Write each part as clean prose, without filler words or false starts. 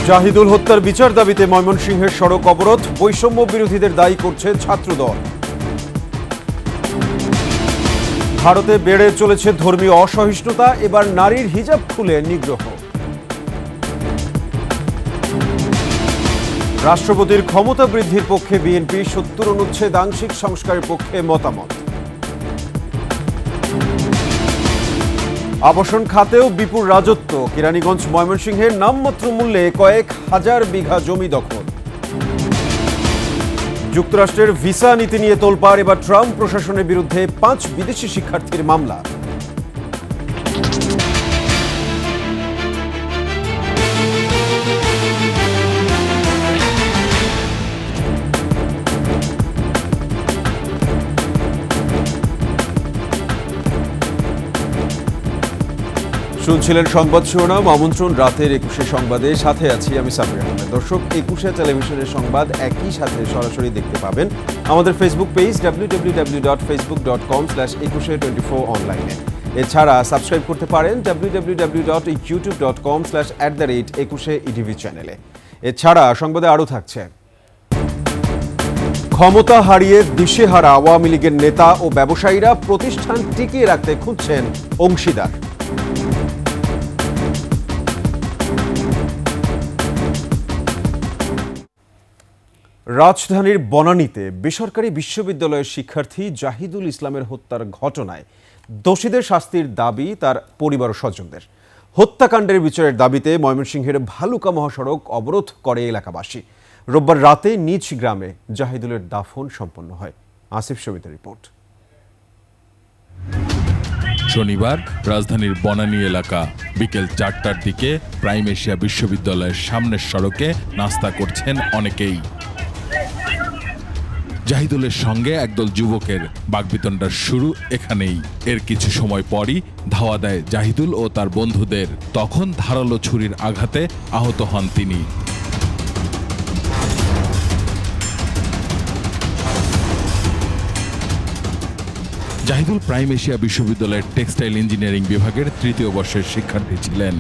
জাহিদুল হত্যার বিচার দাবিতে ময়মনসিংহের সড়ক অবরোধ, বৈষম্য বিরোধীদের দায়ী করছে ছাত্রদল। ভারতে বেড়ে চলেছে ধর্মীয় অসহিষ্ণুতা, এবার নারীর হিজাব খুলে নিগ্রহ। রাষ্ট্রপতির ক্ষমতা বৃদ্ধির পক্ষে বিএনপি, ৭০ অনুচ্ছেদ আংশিক সংস্কারের পক্ষে মতামত। আবাসন খাতেও বিপুল রাজত্ব, কেরানীগঞ্জ ময়মনসিংহের নামমাত্র মূল্যে কয়েক হাজার বিঘা জমি দখল। যুক্তরাষ্ট্রের ভিসা নীতি নিয়ে তোলপাড়, এবার ট্রাম্প প্রশাসনের বিরুদ্ধে ৫ বিদেশি শিক্ষার্থীর মামলা। শুনছিলেন সংবাদ শিরোনাম, আমন্ত্রণ রাতের ২১শে সংবাদে, সাথে আছি আমি সাব্বির আহমেদ। দর্শক, ২১শে টেলিভিশনের সংবাদ একই সাথে সরাসরি দেখতে পাবেন আমাদের ফেসবুক পেজ www.facebook.com/2124 অনলাইনে। এছাড়া সাবস্ক্রাইব করতে পারেন www.youtube.com/@21ETV চ্যানেলে। এছাড়া সংবাদে আরও থাকছে: ক্ষমতা হারিয়ে দিশেহারা আওয়ামী লীগের নেতা ও ব্যবসায়ীরা প্রতিষ্ঠান টিকিয়ে রাখতে খুঁজছেন অংশীদার। রাজধানীর বনানীতে বেসরকারি বিশ্ববিদ্যালয়ের শিক্ষার্থী জাহিদুল ইসলামের হত্যার ঘটনায় দোষীদের শাস্তির দাবি তার পরিবার ও স্বজনদের। হত্যাকাণ্ডের বিচারের দাবিতে ময়মনসিংহের ভালুকা মহাসড়ক অবরোধ করে এলাকাবাসী। রোববার রাতে নিজ গ্রামে জাহিদুলের দাফন সম্পন্ন হয়। আসিফ সমিতের রিপোর্ট। শনিবার রাজধানীর বনানী এলাকা বিকেল ৪টার দিকে প্রাইম এশিয়া বিশ্ববিদ্যালয়ের সামনের সড়কে নাস্তা করছেন অনেকেই। জাহিদুলের সঙ্গে একদল যুবকের বাকবিতণ্ডার শুরু এখানেই। এর কিছু সময় পরই ধাওয়া দেয় জাহিদুল ও তার বন্ধুদের। তখন ধারালো ছুরির আঘাতে আহত হন তিনি। জাহিদুল প্রাইম এশিয়া বিশ্ববিদ্যালয়ের টেক্সটাইল ইঞ্জিনিয়ারিং বিভাগের ৩য় বর্ষের শিক্ষার্থী ছিলেন।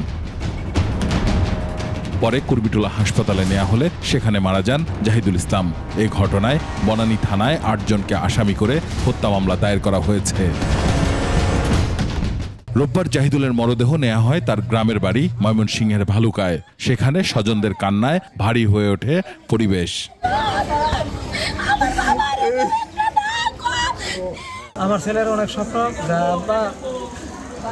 পরে কুর্বিটোলা হাসপাতালে নেওয়া হলে সেখানে মারা যান জাহিদুল ইসলাম। এই ঘটনায় বনানী থানায় ৮ জনকে আসামি করে হত্যা মামলা দায়ের করা হয়েছে। রোববার জাহিদুলের মরদেহ নেওয়া হয় তার গ্রামের বাড়ি ময়মনসিংহের ভালুকায়। সেখানে স্বজনদের কান্নায় ভারী হয়ে ওঠে পরিবেশ। আমার ছেলের অনেক স্বপ্ন, আব্বা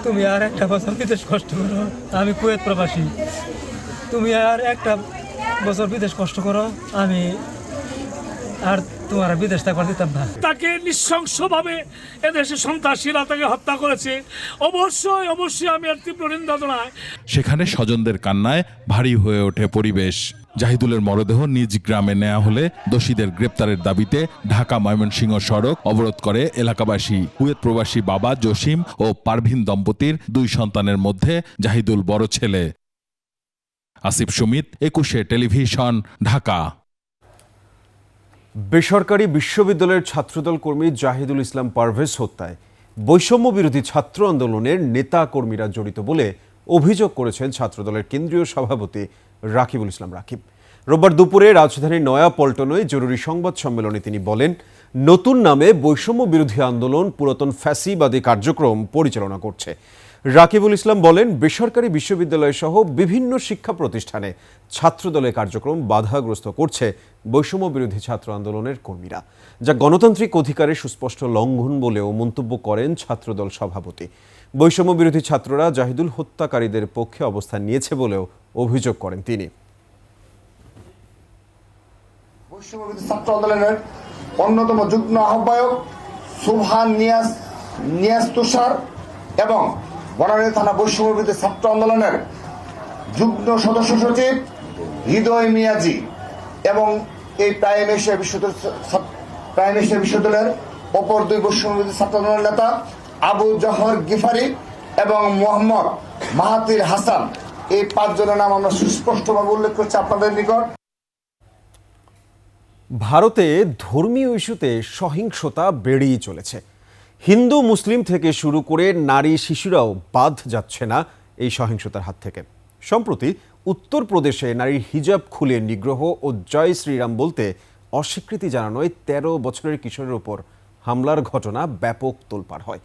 তুমি আর একটা বছর বিদেশ কষ্ট করো, আমি কুয়েত প্রবাসী, তুমি আর একটা বছর বিদেশ কষ্ট করো, আমি আর তোমার বিদেশ থাকবার দিতাম না। তাকে নৃশংসভাবে এদেশে সন্ত্রাসীরা তাকে হত্যা করেছে। অবশ্যই অবশ্যই আমি আর তীব্র নিন্দা জানাই। সেখানে স্বজনদের কান্নায় ভারী হয়ে ওঠে পরিবেশ। জাহিদুলের মরদেহ নিজ গ্রামে নেওয়া হলে দোষীদের গ্রেপ্তারের দাবিতে ঢাকা ময়মনসিংহ সড়ক অবরোধ করে এলাকাবাসী। কুয়েত প্রবাসী বাবা জসিম ও পারভিন দম্পতির ২ সন্তানের মধ্যে জাহিদুল বড় ছেলে। আসিফ সুমিত, ২১শে টেলিভিশন, ঢাকা। বেসরকারি বিশ্ববিদ্যালয়ের ছাত্রদল কর্মী জাহিদুল ইসলাম পারভেজ হত্যায় বৈষম্য বিরোধী ছাত্র আন্দোলনের নেতা কর্মীরা জড়িত বলে অভিযোগ করেছেন ছাত্রদলের কেন্দ্রীয় সভাপতি রাকিবুল ইসলাম রাকিব। রোববার দুপুরে রাজধানীর নয়াপল্টনে জরুরি সংবাদ সম্মেলনে তিনি বলেন, নতুন নামে বৈষম্য বিরোধী আন্দোলন পুরাতন ফ্যাসিবাদী কার্যক্রম পরিচালনা করছে। রাকিবুল ইসলাম বলেন, বেসরকারি বিশ্ববিদ্যালয় সহ বিভিন্ন শিক্ষা প্রতিষ্ঠানে ছাত্রদলের কার্যক্রম বাধাগ্রস্ত করছে বৈষম্য বিরোধী ছাত্র আন্দোলনের কর্মীরা, যা গণতান্ত্রিক অধিকারের সুস্পষ্ট লঙ্ঘন বলেও মন্তব্য করেন ছাত্রদল সভাপতি। বৈষম্য বিরোধী ছাত্ররা জাহিদুল হত্যাকারীদের পক্ষে অবস্থান নিয়েছে বলেও অভিযোগ করেন তিনি। বৈষম্য বিরোধী ছাত্র আন্দোলনের অন্যতম যুগ্ম আহ্বায়ক সুবহান নিয়াজ তুষার এবং বনানী থানা বৈষম্য বিরোধী ছাত্র আন্দোলনের যুগ্ম সদস্য সচিব হৃদয় মিয়াজি এবং এই প্রাইম এশিয়া বিশ্ববিদ্যালয়ের অপর 2 বৈষম্য বিরোধী ছাত্র আন্দোলনের নেতা আবু জহর গিফারি এবং মোহাম্মদ মাহাতির হাসান, এই 5 জনের নাম আমরা সুস্পষ্টভাবে উল্লেখ করছি আপনাদের নিকট। ভারতে ধর্মীয় ইস্যুতে সহিংসতা বেড়েই চলেছে। হিন্দু মুসলিম থেকে শুরু করে নারী শিশুরাও বাদ যাচ্ছে না এই সহিংসতার হাত থেকে। সম্প্রতি উত্তরপ্রদেশে নারীর হিজাব খুলে নিগ্রহ ও জয় শ্রীরাম বলতে অস্বীকৃতি জানানোয় ১৩ বছরের কিশোরের ওপর হামলার ঘটনা ব্যাপক তোলপাড় হয়।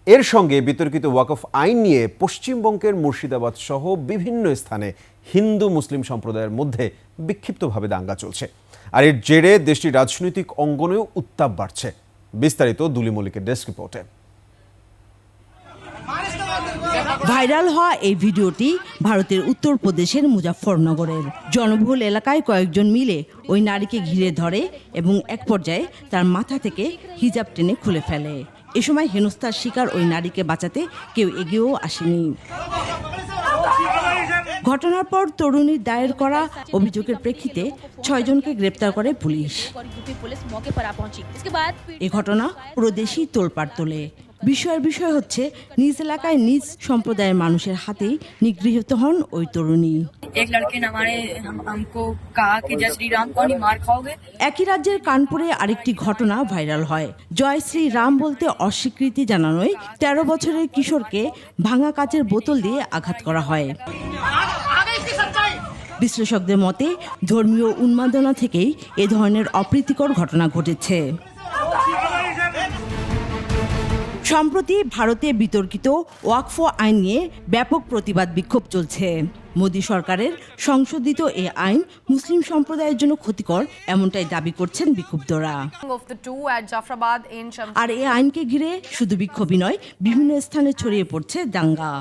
এর সঙ্গে বিতর্কিত ওয়াকফ আইন নিয়ে পশ্চিমবঙ্গের মুর্শিদাবাদ সহ বিভিন্ন স্থানে হিন্দু মুসলিম সম্প্রদায়ের মধ্যে বিক্ষিপ্তভাবে দাঙ্গা চলছে। আর এর জেরে দেশটির রাজনৈতিক অঙ্গনেও উত্তাপ বাড়ছে। বিস্তারিত দুলি মল্লিকের ডেস্ক রিপোর্টে। ভাইরাল হওয়া এই ভিডিওটি ভারতের উত্তরপ্রদেশের মুজাফফরনগরের জনবহুল এলাকায় কয়েকজন মিলে ওই নারীকে ঘিরে ধরে এবং এক পর্যায়ে তার মাথা থেকে হিজাব টেনে খুলে ফেলে। এ সময় হেনস্থার শিকার ওই নারীকে বাঁচাতে কেউ এগিয়েও আসেনি। ঘটনার পর তরুণীর দায়ের করা অভিযোগের প্রেক্ষিতে ৬ জনকে গ্রেপ্তার করে পুলিশ। এ ঘটনা পুরো দেশেই তোলপাড় তোলে। বিষয় হচ্ছে নিজ এলাকায় নিজ সম্প্রদায়ের মানুষের হাতেই নিগৃহীত হন ওই তরুণী। একই রাজ্যের কানপুরে আরেকটি ঘটনা ভাইরাল হয়। জয় শ্রী রাম বলতে অস্বীকৃতি জানানোয় ১৩ বছরের কিশোরকে ভাঙা কাচের বোতল দিয়ে আঘাত করা হয়। বিশ্লেষকদের মতে ধর্মীয় উন্মাদনা থেকেই এ ধরনের অপ্রীতিকর ঘটনা ঘটেছে। সম্প্রতি ভারতে বিতর্কিত ওয়াকফ আইন নিয়ে ব্যাপক প্রতিবাদ বিক্ষোভ চলছে। মোদী সরকারের সংশোধিত এ আইন মুসলিম সম্প্রদায়ের জন্য ক্ষতিকর, এমনটাই দাবি করছেন বিক্ষুব্ধরা। আর এই আইনকে ঘিরে শুধু বিক্ষোভই নয়, বিভিন্ন স্থানে ছড়িয়ে পড়ছে দাঙ্গা।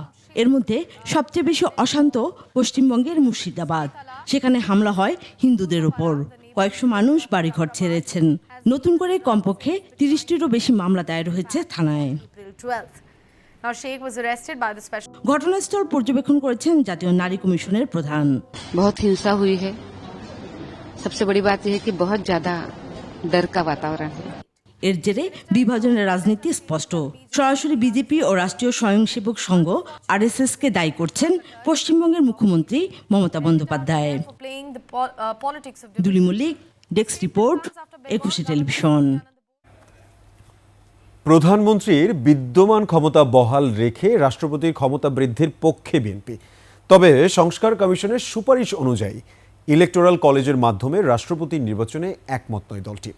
এর মধ্যে সবচেয়ে বেশি অশান্ত পশ্চিমবঙ্গের মুর্শিদাবাদ। সেখানে হামলা হয় হিন্দুদের উপর। কয়েকশো মানুষ বাড়িঘর ছেড়েছেন। নতুন করে কমপক্ষে ৩০টিরও বেশি মামলা দায়ের হয়েছে থানায়। ঘটনাস্থল পর্যবেক্ষণ করেছেন জাতীয় নারী কমিশনের প্রধান। बहुत हिंसा हुई है। सबसे बड़ी बात यह है कि बहुत ज्यादा डर का वातावरण है। এর জেরে বিভাজনের রাজনীতি স্পষ্ট। সরাসরি বিজেপি ও রাষ্ট্রীয় স্বয়ংসেবক সংঘ আরএসএসকে দায়ী করছেন পশ্চিমবঙ্গের মুখ্যমন্ত্রী Mamata Bandyopadhyay. Duli Mallick, desk report, ২১ television. প্রধানমন্ত্রীর বিদ্যমান ক্ষমতা বহাল রেখে রাষ্ট্রপতির ক্ষমতা বৃদ্ধির পক্ষে বিএনপি। তবে সংস্কার কমিশনের সুপারিশ অনুযায়ী ইলেকটোরাল কলেজের মাধ্যমে রাষ্ট্রপতি নির্বাচনে একমত নয় দলটি।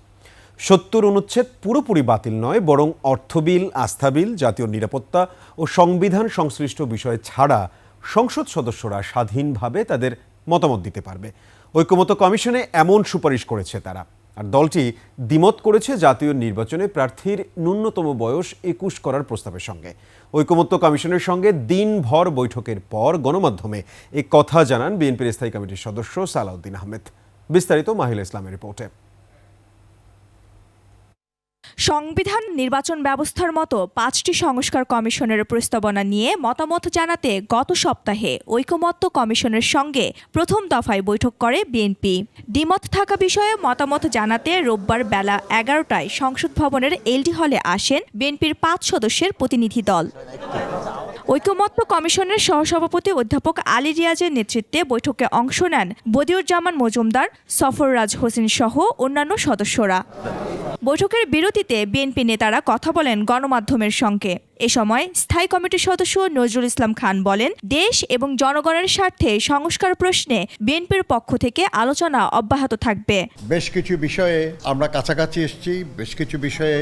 ৭০ অনুচ্ছেদ পুরোপুরি বাতিল নয়, বরং অর্থ বিল, আস্থা বিল, জাতীয় নিরাপত্তা ও সংবিধান সংশ্লিষ্ট বিষয় ছাড়া সংসদ সদস্যরা স্বাধীনভাবে তাদের মতামত দিতে পারবে। ঐকমত্য কমিশনে এমন সুপারিশ করেছে তারা। আর দলটি দ্বিমত করেছে জাতীয় নির্বাচনে প্রার্থীর ন্যূনতম বয়স ২১ করার প্রস্তাবের সঙ্গে। ঐকমত্য কমিশনের সঙ্গে দিনভর বৈঠকের পর গণমাধ্যমে এই কথা জানান বিএনপির স্থায়ী কমিটির সদস্য সালাউদ্দিন আহমেদ। বিস্তারিত মাহিলা ইসলামের রিপোর্টে। সংবিধান, নির্বাচন ব্যবস্থার মতো ৫টি সংস্কার কমিশনের প্রস্তাবনা নিয়ে মতামত জানাতে গত সপ্তাহে ঐকমত্য কমিশনের সঙ্গে প্রথম দফায় বৈঠক করে বিএনপি। দ্বিমত থাকা বিষয়ে মতামত জানাতে রোববার বেলা ১১টায় সংসদ ভবনের এলডি হলে আসেন বিএনপির ৫ সদস্যের প্রতিনিধি দল। ঐকমত্য কমিশনের সহসভাপতি অধ্যাপক আলী রিয়াজের নেতৃত্বে বৈঠকে অংশ নেন বদিউজ্জামান মজুমদার, সফররাজ হোসেন সহ অন্যান্য সদস্যরা। বৈঠকের বিরতিতে বিএনপি নেতারা কথা বলেন গণমাধ্যমের সঙ্গে। এ সময় স্থায়ী কমিটির সদস্য নজরুল ইসলাম খান বলেন, দেশ এবং জনগণের স্বার্থে সংস্কার প্রশ্নে বিএনপির পক্ষ থেকে আলোচনা অব্যাহত থাকবে। বেশ কিছু বিষয়ে আমরা কাছাকাছি এসেছি, বেশ কিছু বিষয়ে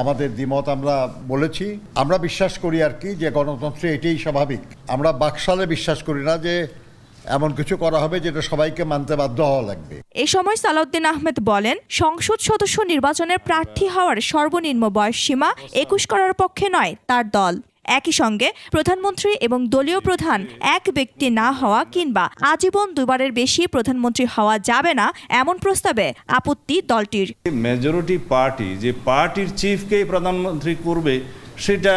আমাদের দ্বিমত আমরা বলেছি। আমরা বিশ্বাস করি আর কি যে গণতন্ত্রে এটাই স্বাভাবিক। আমরা বাকশালে বিশ্বাস করি না যে এমন কিছু করা হবে যেটা সবাইকে মানতে বাধ্য হওয়া লাগবে। এ সময় সালাউদ্দিন আহমেদ বলেন, সংসদ সদস্য নির্বাচনের প্রার্থী হওয়ার সর্বনিম্ন বয়স সীমা ২১ করার পক্ষে নয় তার দল। একই সঙ্গে প্রধানমন্ত্রী এবং দলীয় প্রধান এক ব্যক্তি না হওয়া কিংবা আজীবন দুবারের বেশি প্রধানমন্ত্রী হওয়া যাবে না এমন প্রস্তাবে আপত্তি দলটির। মেজরিটি পার্টি যে পার্টির চিফকেই প্রধানমন্ত্রী করবে সেটা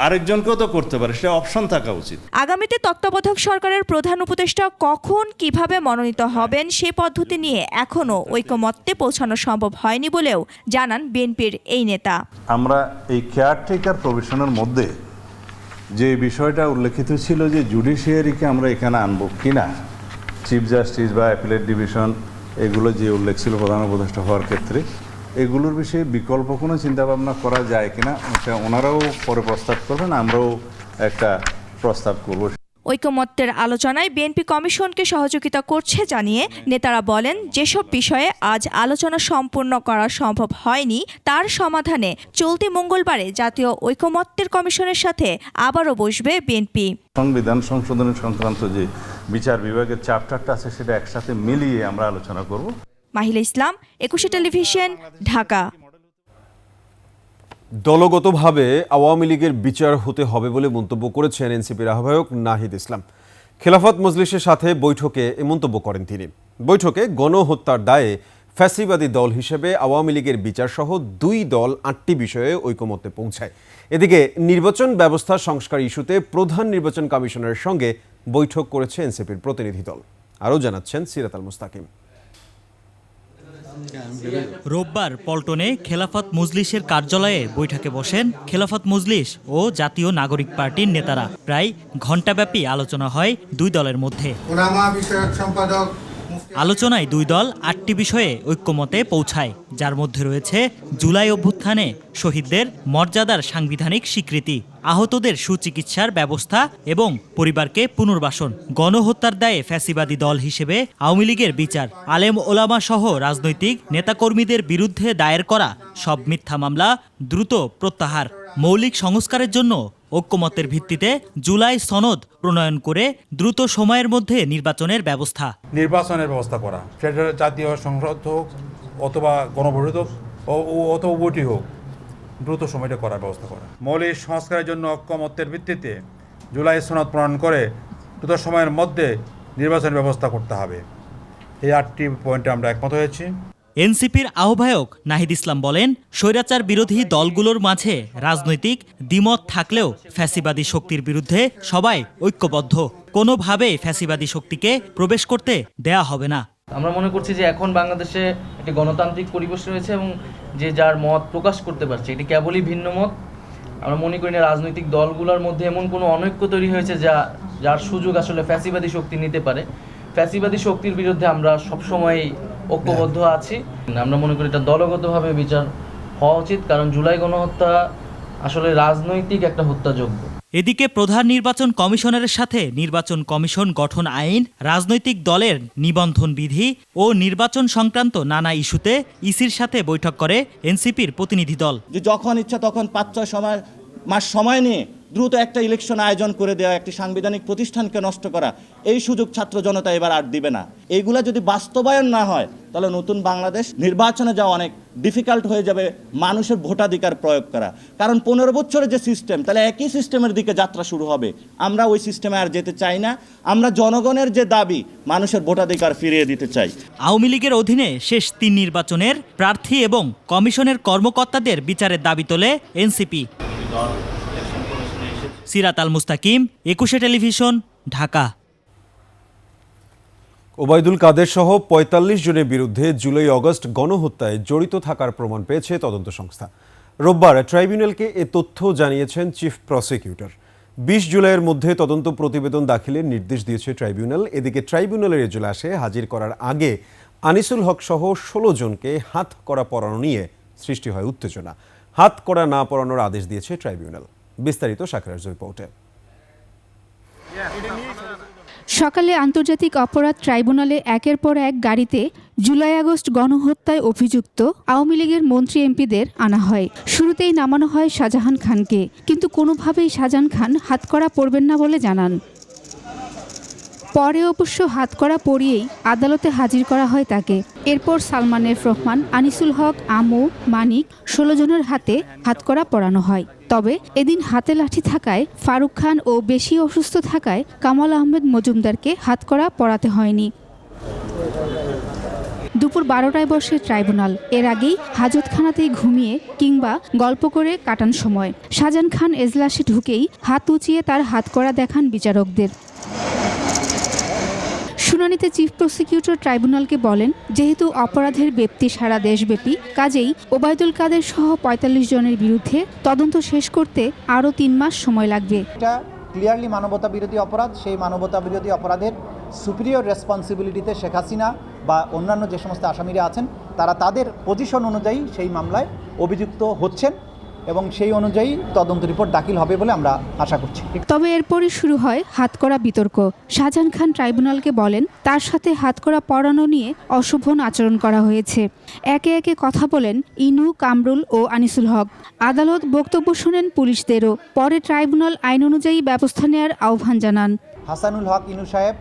আরেকজনকেও তো করতে পারে, সেটা অপশন থাকা উচিত। আগামীতে তত্ত্বাবধায়ক সরকারের প্রধান উপদেষ্টা কখন কিভাবে মনোনীত হবেন সে পদ্ধতি নিয়ে এখনো ঐকমত্যে পৌঁছানো সম্ভব হয়নি বলেও জানান বিএনপির এই নেতা। আমরা এই কেয়ারটেকার প্রভিশনের মধ্যে যে বিষয়টা উল্লেখিত ছিল যে জুডিশিয়ারিকে আমরা এখানে আনবো কিনা, চিফ জাস্টিস বা অ্যাপিলেট ডিভিশন, এগুলো যে উল্লেখ ছিল প্রধান উপদেষ্টা হওয়ার ক্ষেত্রে, এগুলোর বিষয়ে বিকল্প কোনো চিন্তাভাবনা করা যায় কিনা ওনারাও পরে প্রস্তাব করবেন, আমরাও একটা প্রস্তাব করব। ঐকমত্যের আলোচনায় বিএনপি কমিশনকে সহযোগিতা করছে জানিয়ে নেতারা বলেন, যেসব বিষয়ে আজ আলোচনা সম্পূর্ণ করা সম্ভব হয়নি তার সমাধানে চলতি মঙ্গলবারে জাতীয় ঐকমত্যের কমিশনের সাথে আবারও বসবে বিএনপি। সংবিধান সংশোধনের সংক্রান্ত যে বিচার বিভাগের চ্যাপ্টারটা আছে সেটা একসাথে মিলিয়ে আমরা আলোচনা করব। মাহিলা ইসলাম, 21 টেলিভিশন, ঢাকা। দলগতভাবে আওয়ামী লীগের বিচার হতে হবে বলে মন্তব্য করেছেন এনসিপির আহ্বায়ক নাহিদ ইসলাম। খেলাফত মজলিসের সাথে বৈঠকে এ মন্তব্য করেন তিনি। বৈঠকে গণহত্যার দায়ে ফ্যাসিবাদী দল হিসেবে আওয়ামী লীগের বিচারসহ দুই দল 8টি বিষয়ে ঐকমত্যে পৌঁছায়। এদিকে নির্বাচন ব্যবস্থা সংস্কার ইস্যুতে প্রধান নির্বাচন কমিশনারের সঙ্গে বৈঠক করেছে এনসিপির প্রতিনিধি দল। আরও জানাচ্ছেন সিরাত আল মুস্তাকিম। রোববার পল্টনে খেলাফত মজলিসের কার্যালয়ে বৈঠকে বসেন খেলাফত মজলিস ও জাতীয় নাগরিক পার্টির নেতারা। প্রায় ঘণ্টাব্যাপী আলোচনা হয় দুই দলের মধ্যে। আলোচনায় দুই দল 8টি বিষয়ে ঐক্যমতে পৌঁছায়, যার মধ্যে রয়েছে জুলাই অভ্যুত্থানে শহীদদের মর্যাদার সাংবিধানিক স্বীকৃতি, আহতদের সুচিকিৎসার ব্যবস্থা এবং পরিবারকে পুনর্বাসন, গণহত্যার দায়ে ফ্যাসিবাদী দল হিসেবে আওয়ামী লীগের বিচার, আলেম ওলামা সহ রাজনৈতিক নেতাকর্মীদের বিরুদ্ধে দায়ের করা সব মিথ্যা মামলা দ্রুত প্রত্যাহার, মৌলিক সংস্কারের জন্য ঐক্যমতের ভিত্তিতে জুলাই সনদ প্রণয়ন করে দ্রুত সময়ের মধ্যে নির্বাচনের ব্যবস্থা করা, সেটা জাতীয় সংসদ হোক অথবা গণভোট হোক অথবা ভোটই হোক, দ্রুত সময়টা করার ব্যবস্থা করা। মৌলিক সংস্কারের জন্য ঐক্যমত্যের ভিত্তিতে জুলাই সনদ প্রণয়ন করে দ্রুত সময়ের মধ্যে নির্বাচনের ব্যবস্থা করতে হবে। এই 8টি পয়েন্টে আমরা একমত হয়েছি। এনসিপির আহ্বায়ক নাহিদ ইসলাম বলেন, স্বৈরাচার বিরোধী দলগুলোর মাঝে রাজনৈতিক দ্বিমত থাকলেও ফ্যাসিবাদী শক্তির বিরুদ্ধে সবাই ঐক্যবদ্ধ। কোনোভাবেই ফ্যাসিবাদী শক্তিকে প্রবেশ করতে দেয়া হবে না। আমরা মনে করছি যে এখন বাংলাদেশে একটি গণতান্ত্রিক পরিবেশ রয়েছে এবং যে যার মত প্রকাশ করতে পারছে, এটি কেবলই ভিন্ন মত। আমরা মনে করি না রাজনৈতিক দলগুলোর মধ্যে এমন কোনো অনৈক্য তৈরি হয়েছে যার সুযোগ আসলে ফ্যাসিবাদী শক্তি নিতে পারে। ফ্যাসিবাদী শক্তির বিরুদ্ধে আমরা সবসময় ঐক্যবদ্ধ আছি। আমরা মনে করি এটা দলগতভাবে বিচার হওয়া উচিত, কারণ জুলাই গণহত্যা আসলে রাজনৈতিক একটা হত্যাযজ্ঞ। এদিকে প্রধান নির্বাচন কমিশনারের সাথে নির্বাচন কমিশন গঠন আইন, রাজনৈতিক দলের নিবন্ধন বিধি ও নির্বাচন সংক্রান্ত নানা ইস্যুতে ইসির সাথে বৈঠক করে এনসিপির প্রতিনিধি দল। যে যখন ইচ্ছা তখন 5-6 মাস সময় নিয়ে দ্রুত একটা ইলেকশন আয়োজন করে দেওয়া, একটি সাংবিধানিক প্রতিষ্ঠানকে নষ্ট করা, এই সুযোগ ছাত্র জনতা এবার আর দিবে না। এইগুলা যদি বাস্তবায়ন না হয় তাহলে নতুন বাংলাদেশ নির্বাচনে যাওয়া অনেক ডিফিকাল্ট হয়ে যাবে, মানুষের ভোটাধিকার প্রয়োগ করা। কারণ 15 বছরের যে সিস্টেম, তাহলে একই সিস্টেমের দিকে যাত্রা শুরু হবে। আমরা ওই সিস্টেমে আর যেতে চাই না। আমরা জনগণের যে দাবি, মানুষের ভোটাধিকার ফিরিয়ে দিতে চাই। আওয়ামী লীগের অধীনে শেষ 3 নির্বাচনের প্রার্থী এবং কমিশনের কর্মকর্তাদের বিচারের দাবি তোলে এনসিপি। সিরাত আল মুস্তাকিম, 21 টেলিভিশন, ঢাকা। ওবায়দুল কাদের সহ 45 জনের বিরুদ্ধে জুলাই আগস্ট গণহত্যায় জড়িত থাকার প্রমাণ পেয়েছে তদন্ত সংস্থা। রোববার ট্রাইব্যুনালকে এ তথ্য জানিয়েছেন চিফ প্রসিকিউটর। 20 জুলাইয়ের মধ্যে তদন্ত প্রতিবেদন দাখিলের নির্দেশ দিয়েছে ট্রাইব্যুনাল। এদিকে ট্রাইব্যুনালের এজলাসে হাজির করার আগে আনিসুল হক সহ 16 জনকে হাত করা পরানো নিয়ে সৃষ্টি হয় উত্তেজনা। হাত করা না পরানোর আদেশ দিয়েছে ট্রাইব্যুনাল। বিস্তারিত সাকরার রিপোর্টে। সকালে আন্তর্জাতিক অপরাধ ট্রাইব্যুনালে একের পর এক গাড়িতে জুলাই আগস্ট গণহত্যায় অভিযুক্ত আওয়ামী লীগের মন্ত্রী এমপিদের আনা হয়। শুরুতেই নামানো হয় শাহজাহান খানকে, কিন্তু কোনোভাবেই শাহজাহান খান হাতকড়া পরবেন না বলে জানান। পরে অবশ্য হাতকড়া পরিয়েই আদালতে হাজির করা হয় তাকে। এরপর সালমান এফ রহমান, আনিসুল হক, আমু, মানিক 16 জনের হাতে হাতকড়া পরানো হয়। তবে এদিন হাতে লাঠি থাকায় ফারুক খান ও বেশি অসুস্থ থাকায় কামাল আহমেদ মজুমদারকে হাতকড়া পরাতে হয়নি। দুপুর 12টায় বসে ট্রাইব্যুনাল। এর আগেই হাজতখানাতেই ঘুমিয়ে কিংবা গল্প করে কাটান সময়। শাহজাহান খান এজলাসে ঢুকেই হাত উঁচিয়ে তার হাতকড়া দেখান বিচারকদের। শুনানিতে চিফ প্রসিকিউটর ট্রাইব্যুনালকে বলেন, যেহেতু অপরাধের ব্যাপ্তি সারা দেশব্যাপী, কাজেই ওবায়দুল কাদের সহ 45 জনের বিরুদ্ধে তদন্ত শেষ করতে আরও 3 মাস সময় লাগবে। এটা ক্লিয়ারলি মানবতা বিরোধী অপরাধ। সেই মানবতা বিরোধী অপরাধের সুপিরিয়র রেসপন্সিবিলিটিতে শেখ হাসিনা বা অন্যান্য যে সমস্ত আসামিরা আছেন তারা তাদের পজিশন অনুযায়ী সেই মামলায় অভিযুক্ত হচ্ছেন এবং সেই অনুযায়ী তদন্ত রিপোর্ট দাখিল হবে বলে আমরা আশা করছি। তবে এরপরই শুরু হয় হাতকড়া বিতর্ক। শাহজাহান খান ট্রাইব্যুনালকে বলেন তার সাথে হাতকড়া পরানো নিয়ে অশোভন আচরণ করা হয়েছে। একে একে কথা বলেন ইনু, কামরুল ও আনিসুল হক। আদালত বক্তব্য শোনেন পুলিশদেরও। পরে ট্রাইব্যুনাল আইন অনুযায়ী ব্যবস্থা নেওয়ার আহ্বান জানান। হাসানুল হক ইনু সাহেব,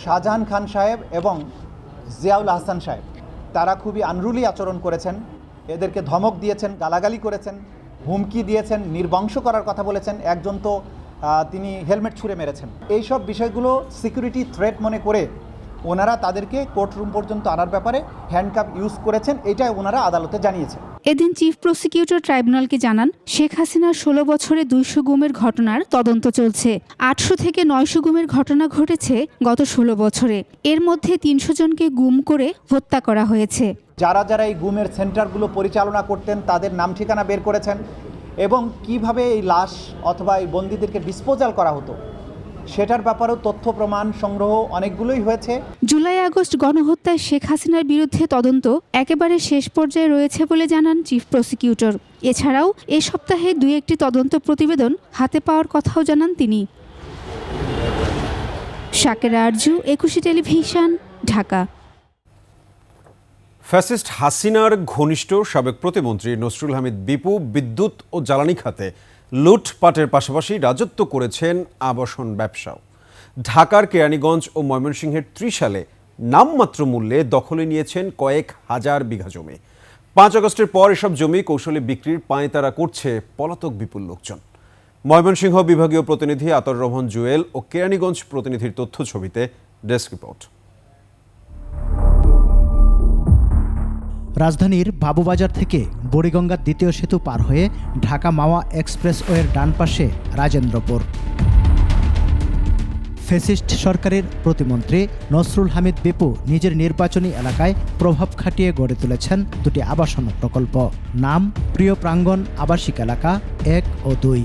শাহজাহান খান সাহেব এবং জিয়াউল হাসান সাহেব তারা খুবই আনরুলি আচরণ করেছেন। এদেরকে ধমক দিয়েছেন, গালাগালি করেছেন, হুমকি দিয়েছেন, নির্বংশ করার কথা বলেছেন। একজন তো তিনি হেলমেট ছুঁড়ে মেরেছেন। এইসব বিষয়গুলো সিকিউরিটি থ্রেট মনে করে ওনারা তাদেরকে কোর্টরুম পর্যন্ত আনার ব্যাপারে হ্যান্ডকাপ ইউজ করেছেন, এটা ওনারা আদালতে জানিয়েছেন। এদিন চিফ প্রসিকিউটর ট্রাইব্যুনালকে জানান শেখ হাসিনার 16 বছরে 200 গুমের ঘটনার তদন্ত চলছে। 800 থেকে 900 গুমের ঘটনা ঘটেছে গত 16 বছরে। এর মধ্যে 300 জনকে গুম করে হত্যা করা হয়েছে। যারা যারা এই গুমের সেন্টারগুলো পরিচালনা করতেন তাদের নাম ঠিকানা বের করেছেন এবং কিভাবে এই লাশ অথবা এই বন্দীদেরকে ডিসপোজাল করা হতো সেটার ব্যাপারেও তথ্য প্রমাণ সংগ্রহ অনেকগুলোই হয়েছে। জুলাই আগস্ট গণহত্যায় শেখ হাসিনার বিরুদ্ধে তদন্ত একেবারে শেষ পর্যায়ে রয়েছে বলে জানান চিফ প্রসিকিউটর। এছাড়াও এ সপ্তাহে 2-1টি তদন্ত প্রতিবেদন হাতে পাওয়ার কথাও জানান তিনি। শাকেরা আরজু, 21 টেলিভিশন, ঢাকা। ফ্যাসিস্ট হাসিনার ঘনিষ্ঠ সাবেক প্রতিমন্ত্রী নসরুল হামিদ বিপু বিদ্যুৎ ও জ্বালানি খাতে লুটপাটের পাশাপাশি রাজত্ব করেছেন আবাসন ব্যবসাও। ঢাকার কেরানীগঞ্জ ও ময়মনসিংহের ত্রিশালে নামমাত্র মূল্যে দখলে নিয়েছেন কয়েক হাজার বিঘা জমি। 5 আগস্টের পর এসব জমি কৌশলে বিক্রির পাঁয়তারা করছে পলাতক বিপুল লোকজন। ময়মনসিংহ বিভাগীয় প্রতিনিধি আতর রহমান জুয়েল ও কেরানীগঞ্জ প্রতিনিধির তথ্য ছবিতে ডেস্ক রিপোর্ট। রাজধানীর বাবুবাজার থেকে বুড়িগঙ্গার দ্বিতীয় সেতু পার হয়ে ঢাকা মাওয়া এক্সপ্রেসওয়ের ডান পাশে রাজেন্দ্রপুর। ফ্যাসিস্ট সরকারের প্রতিমন্ত্রী নসরুল হামিদ বিপু নিজের নির্বাচনী এলাকায় প্রভাব খাটিয়ে গড়ে তুলেছেন 2টি আবাসন প্রকল্প। নাম প্রিয় প্রাঙ্গণ আবাসিক এলাকা 1 ও 2।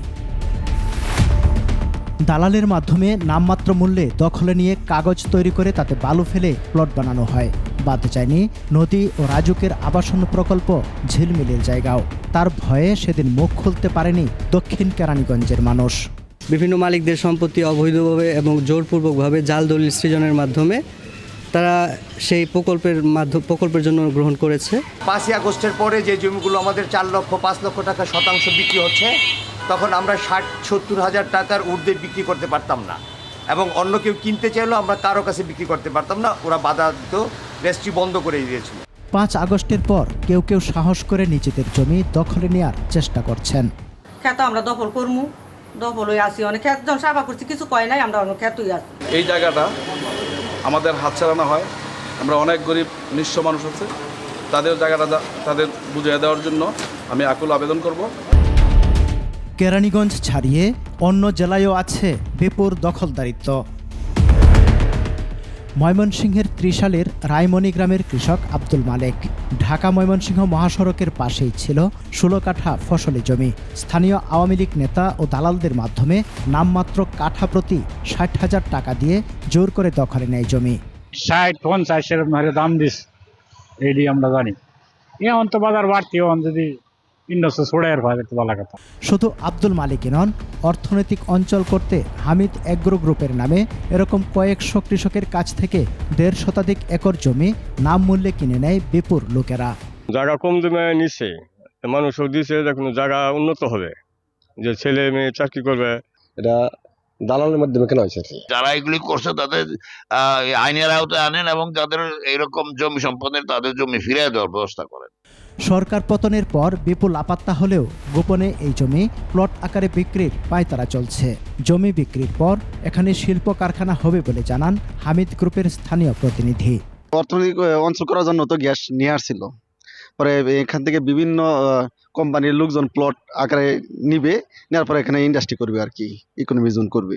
দালালের মাধ্যমে নামমাত্র মূল্যে দখলে নিয়ে কাগজ তৈরি করে তাতে বালু ফেলে প্লট বানানো হয়। বাদ যায়নি নদী ও রাজুকের আবাসন প্রকল্প ঝিলমিলের জায়গাও। তার ভয়ে সেদিন মুখ খুলতে পারেনি দক্ষিণ কেরানীগঞ্জের মানুষ। বিভিন্ন মালিকদের সম্পত্তি অবৈধভাবে এবং জোরপূর্বকভাবে জাল দলিল সৃজনের মাধ্যমে তারা সেই প্রকল্পের জন্য গ্রহণ করেছে। 5 আগস্টের পরে যে জমিগুলো আমাদের 4 লক্ষ 5 লক্ষ টাকা শতাংশ বিক্রি হচ্ছে, তখন আমরা 60-70 হাজার টাকার ঊর্ধ্বে বিক্রি করতে পারতাম না এবং অন্য কেউ কিনতে চাইলেও আমরা কারো কাছে বিক্রি করতে পারতাম না। ওরা বাধা দিত, রেজিস্ট্রি বন্ধ করে দিয়েছিল। 5 আগস্টের পর কেউ কেউ সাহস করে নিজেদের জমি দখলে নেওয়ার চেষ্টা করছেন। খেত আমরা দখল করমু, দখল হয়ে আসি, অনেক খেত যখন সাফা করছি কিছু কয় নাই, আমরা অনেক খেতই আসি। এই জায়গাটা আমাদের হাতছাড়া হয়। আমরা অনেক গরিব নিঃস্ব মানুষ আছে, তাদের জায়গাটা তাদের বুঝিয়ে দেওয়ার জন্য আমি আকুল আবেদন করব। কেরানীগঞ্জ ছাড়িয়ে অন্য জেলায়ও আছে বিপুর দখলদারিত্ব। ময়মনসিংহের ত্রিশালের রায়মণি গ্রামের কৃষক আব্দুল মালেক। ঢাকা ময়মনসিংহ মহাসড়কের পাশেই ছিল 16 কাঠা ফসলি জমি। স্থানীয় আওয়ামী লীগ নেতা ও দালালদের মাধ্যমে নামমাত্র কাঠা প্রতি 60,000 টাকা দিয়ে জোর করে দখলে নেয় জমি। 60-50 দাম দিস, এইটি আমরা জানি। এখন তো বাজার বাড়তি, যদি শুধু আব্দুল মালিক নন, অর্থনৈতিক অঞ্চল করতে হামিদ এগ্রো গ্রুপের নামে এরকম কয়েকশো কৃষকের কাছ থেকে 1.5 শতাধিক একর জমি নাম মূল্যে কিনে নেয় বিপুর লোকেরা। জায়গা কম দামে নিচ্ছে, মানুষও দিচ্ছে, দেখুন জায়গা উন্নত হবে, যে ছেলে মেয়ে চাকরি করবে। এটা দালালের মাধ্যমে কেন হয়েছে? যারা এগুলি করছে তাদের আইনের আওতায় আনেন এবং যাদের এইরকম জমি সম্পদের তাদের জমি ফিরিয়ে দেওয়ার ব্যবস্থা করেন। সরকার পতনের পর বিপুল আপাত্তা হলেও গোপনে এই জমি প্লট আকারে বিক্রির পায়তারা চলছে। জমি বিক্রির পর এখানে শিল্প কারখানা হবে বলে জানান হামিদ গ্রুপের স্থানীয় প্রতিনিধি। অর্থনৈতিক অঞ্চল করার জন্য তো গ্যাস নিয়ে আসছিল, পরে এখান থেকে বিভিন্ন কোম্পানির লোকজন প্লট আকারে নিবে, নেওয়ার পরে এখানে ইন্ডাস্ট্রি করবে আর কি, ইকোনমি জোন করবে।